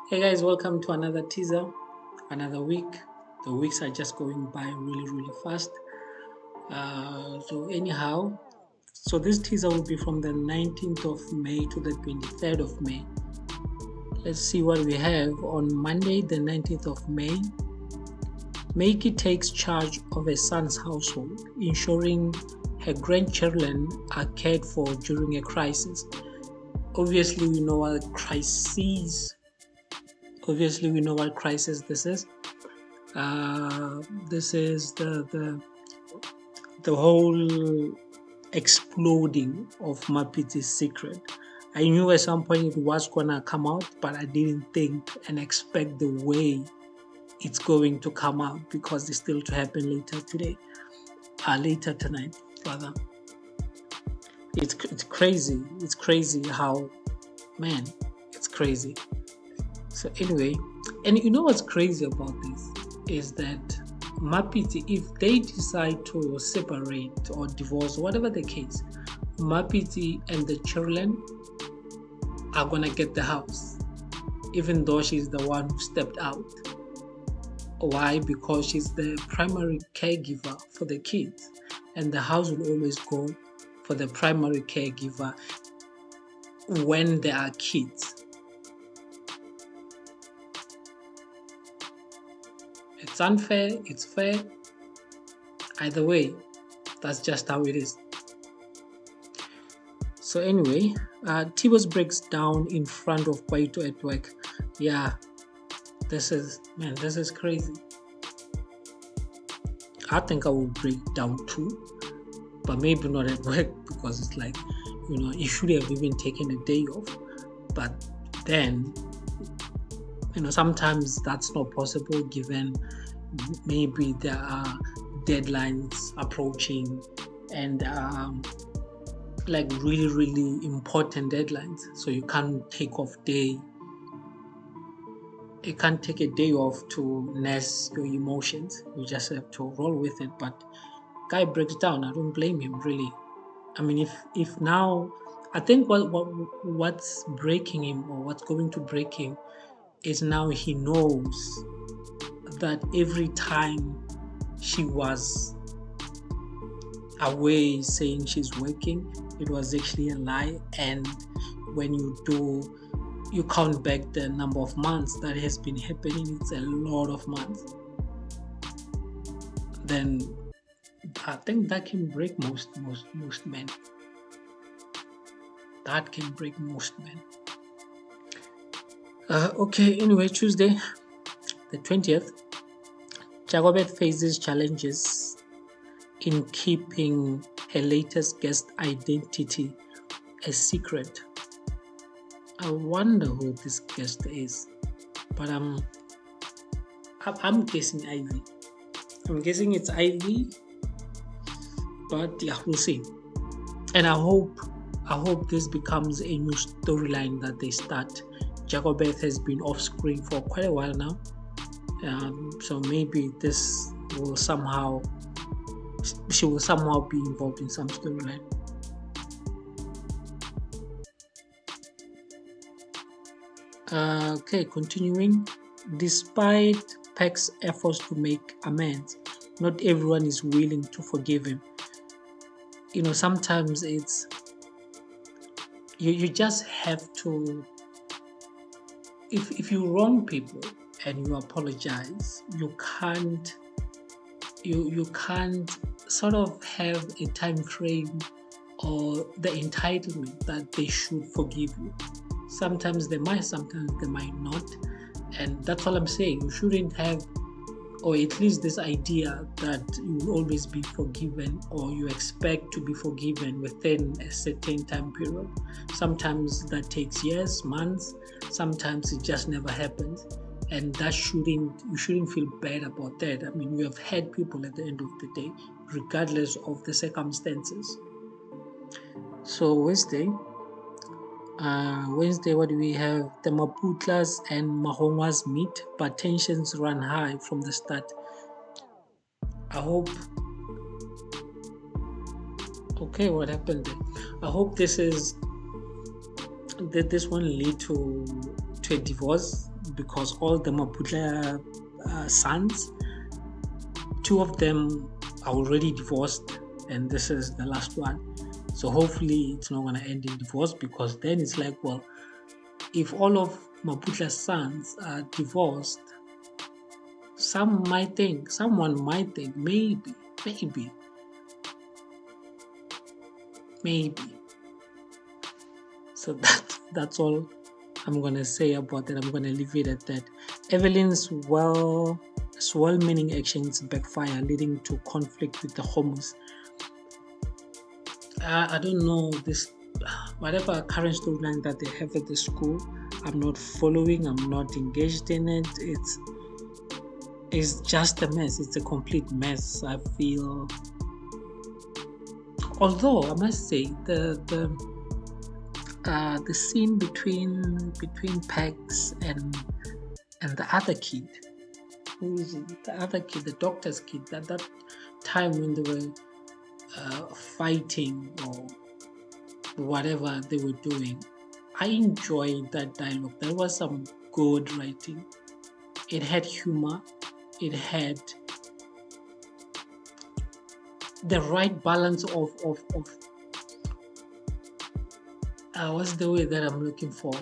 Hey guys, welcome to another teaser, another week. The weeks are just going by really, really fast. So this teaser will be from the 19th of May to the 23rd of May. Let's see what we have on Monday, the 19th of May. Meiki takes charge of a son's household, ensuring her grandchildren are cared for during a crisis. Obviously, we know what crisis. Obviously, we know what crisis this is. This is the whole exploding of Mapiti's secret. I knew at some point it was gonna come out, but I didn't think and expect the way it's going to come out because it's still to happen later tonight, rather. It's crazy. It's crazy how, man, it's crazy. So anyway, and you know what's crazy about this is that Mapiti, if they decide to separate or divorce, whatever the case, Mapiti and the children are gonna get the house, even though she's the one who stepped out. Why? Because she's the primary caregiver for the kids, and the house will always go for the primary caregiver when there are kids. It's unfair, it's fair. Either way, that's just how it is. So anyway, Tibos breaks down in front of Kwaito at work. Yeah, this is crazy. I think I will break down too, but maybe not at work because it's like, you should have even taken a day off. But then, sometimes that's not possible given maybe there are deadlines approaching and like really, really important deadlines. So you can't take a day off to nurse your emotions. You just have to roll with it. But guy breaks down. I don't blame him really. I mean, if now, I think what's breaking him or what's going to break him is now he knows that every time she was away saying she's working, it was actually a lie. And when you count back the number of months that has been happening, it's a lot of months. Then I think that can break most men. That can break most men. Okay, anyway, Tuesday, the 20th, Jagobet faces challenges in keeping her latest guest identity a secret. I wonder who this guest is, but I'm guessing Ivy. I'm guessing it's Ivy, but yeah, we'll see. And I hope this becomes a new storyline that they start. Jacobeth has been off screen for quite a while now, so maybe this will she will somehow be involved in some storyline. Okay, continuing. Despite Peck's efforts to make amends, not everyone is willing to forgive him. Sometimes it's you just have to. If you wrong people and you apologize, you can't sort of have a time frame or the entitlement that they should forgive you. Sometimes they might, sometimes they might not. And that's all I'm saying. You shouldn't have, or at least this idea that you will always be forgiven or you expect to be forgiven within a certain time period. Sometimes that takes years, months, sometimes it just never happens. And you shouldn't feel bad about that. I mean, we have had people at the end of the day, regardless of the circumstances. So Wednesday, what do we have? The Maputlas and Mahongwas meet, but tensions run high from the start. I hope. Okay, what happened there? I hope this one lead to a divorce because all the Maputla sons, 2 of them are already divorced, and this is the last one. So hopefully it's not going to end in divorce, because then it's like, well, if all of Maputla's sons are divorced, someone might think, maybe. So that's all I'm gonna say about that. I'm gonna leave it at that. Evelyn's well-meaning actions backfire, leading to conflict with the homos. I don't know this. Whatever current storyline that they have at the school, I'm not following. I'm not engaged in it. It's just a mess. It's a complete mess. I feel. Although I must say the scene between Pax and the other kid, who is it? The other kid, the doctor's kid, that time when they were fighting or whatever they were doing, I enjoyed that dialogue. There was some good writing. It had humor. It had the right balance of what's the way that I'm looking for?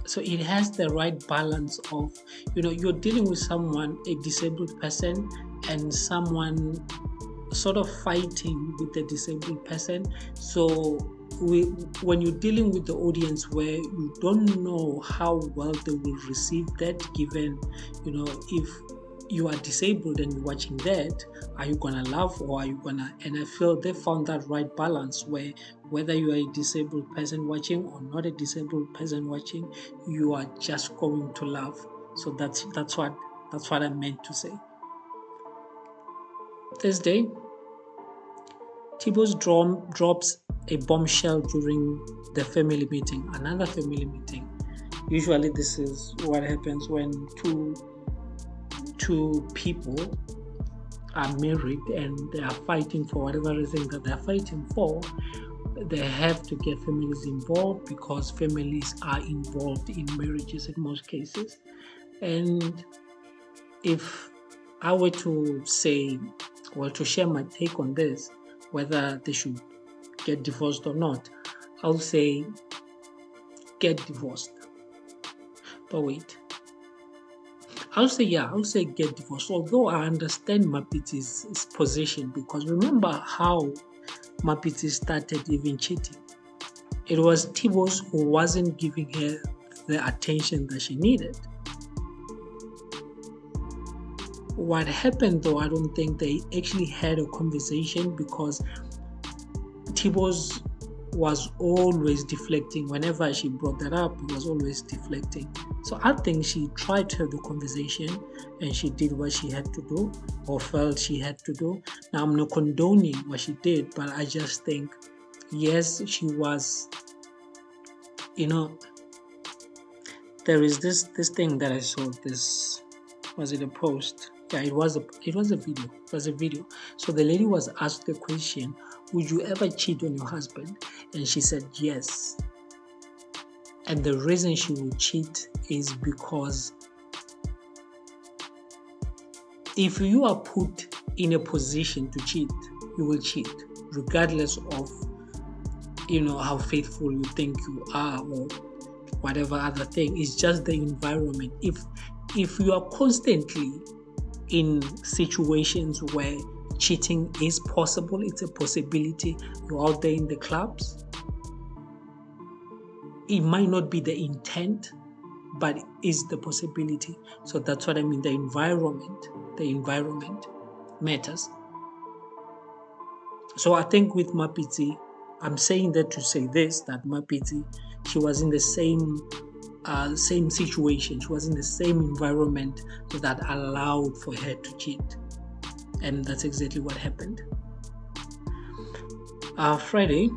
So it has the right balance of, you're dealing with someone, a disabled person, and someone sort of fighting with the disabled person. So when you're dealing with the audience where you don't know how well they will receive that, given, if you are disabled and you're watching that, are you gonna laugh or are you gonna? And I feel they found that right balance where whether you are a disabled person watching or not a disabled person watching, you are just going to laugh. So that's what I meant to say. Thursday, Tibo's drops a bombshell during the family meeting, another family meeting. Usually this is what happens when two people are married and they are fighting for whatever reason that they're fighting for. They have to get families involved because families are involved in marriages in most cases. And if I were to say, to share my take on this, whether they should get divorced or not, I'll say get divorced. But wait, I'll say get divorced. Although I understand Mapiti's position, because remember how Mapiti started even cheating. It was Tibos who wasn't giving her the attention that she needed. What happened though, I don't think they actually had a conversation, because Tibos was always deflecting. Whenever she brought that up, it was always deflecting. So I think she tried to have the conversation and she did what she had to do or felt she had to do. Now, I'm not condoning what she did, but I just think, yes, she was, there is this thing that I saw. This, was it a post? Yeah, it was a video. It was a video. So the lady was asked the question, would you ever cheat on your husband? And she said yes. And the reason she would cheat is because if you are put in a position to cheat, you will cheat, regardless of, how faithful you think you are or whatever other thing. It's just the environment. If you are constantly in situations where cheating is possible, it's a possibility, you're out there in the clubs, it might not be the intent, but it's the possibility. So that's what I mean. The environment matters. So I think with Mapiti, I'm saying that to say this, that Mapiti, she was in the same situation. She was in the same environment that allowed for her to cheat. And that's exactly what happened. Friday,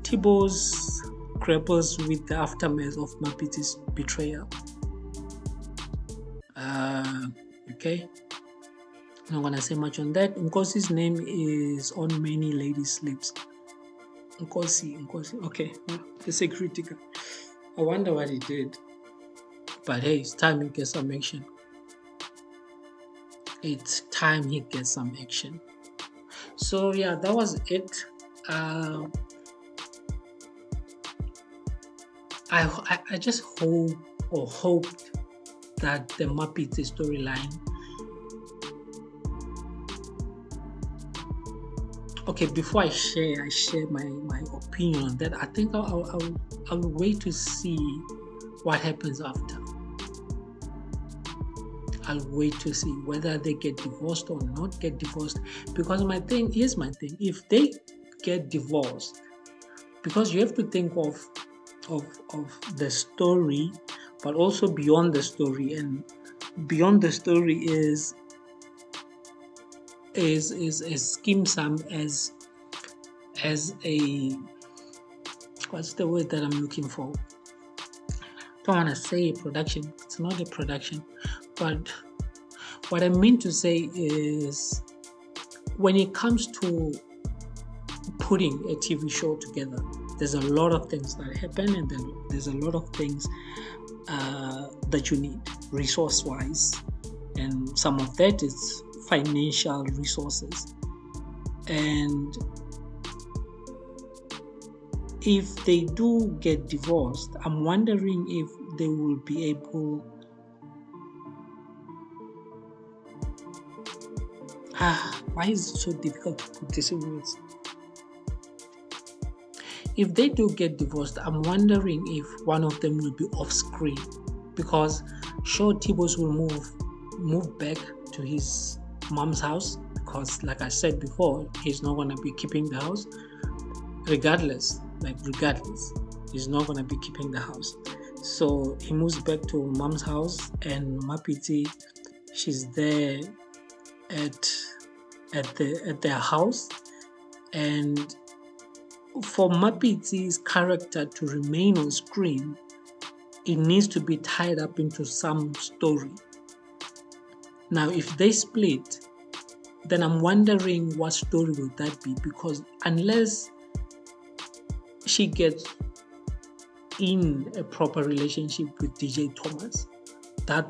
Tibos grapples with the aftermath of Mapiti's betrayal. Okay. I'm not gonna say much on that. Nkosi's name is on many ladies' lips. Nkosi. Okay, the security guard. I wonder what he did. But hey, it's time he gets some action. It's time he gets some action. So yeah, that was it. Uh, I just hoped that the Muppets storyline. Okay, before I share my opinion on that. I think I'll wait to see what happens after. I'll wait to see whether they get divorced or not get divorced. Because my thing. If they get divorced, because you have to think of the story, but also beyond the story, and beyond the story is Skeem Sam as a, what's the word that I'm looking for? Don't want to say production. It's not a production, but what I mean to say is when it comes to putting a TV show together, there's a lot of things that happen, and then there's a lot of things that you need resource wise, and some of that is financial resources. And if they do get divorced, I'm wondering if they will be able. Why is it so difficult to put this in words? If they do get divorced, I'm wondering if one of them will be off screen, because sure Tibos will move back to his mom's house, because like I said before, he's not gonna be keeping the house regardless, he's not gonna be keeping the house. So he moves back to mom's house, and Mapiti, she's there at at their house. And for Mapiti's character to remain on screen, it needs to be tied up into some story. Now, if they split, then I'm wondering what story would that be, because unless she gets in a proper relationship with DJ Thomas, I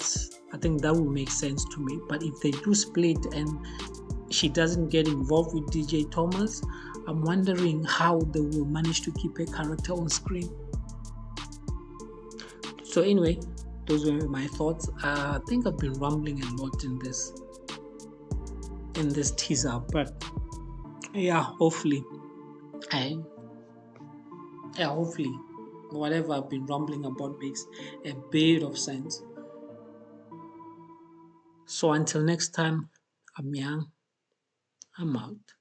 think that would make sense to me. But if they do split and she doesn't get involved with DJ Thomas, I'm wondering how they will manage to keep her character on screen. So anyway, those were my thoughts. I think I've been rambling a lot in this teaser, but yeah, I hopefully whatever I've been rambling about makes a bit of sense. So until next time, I'm Young. I'm out.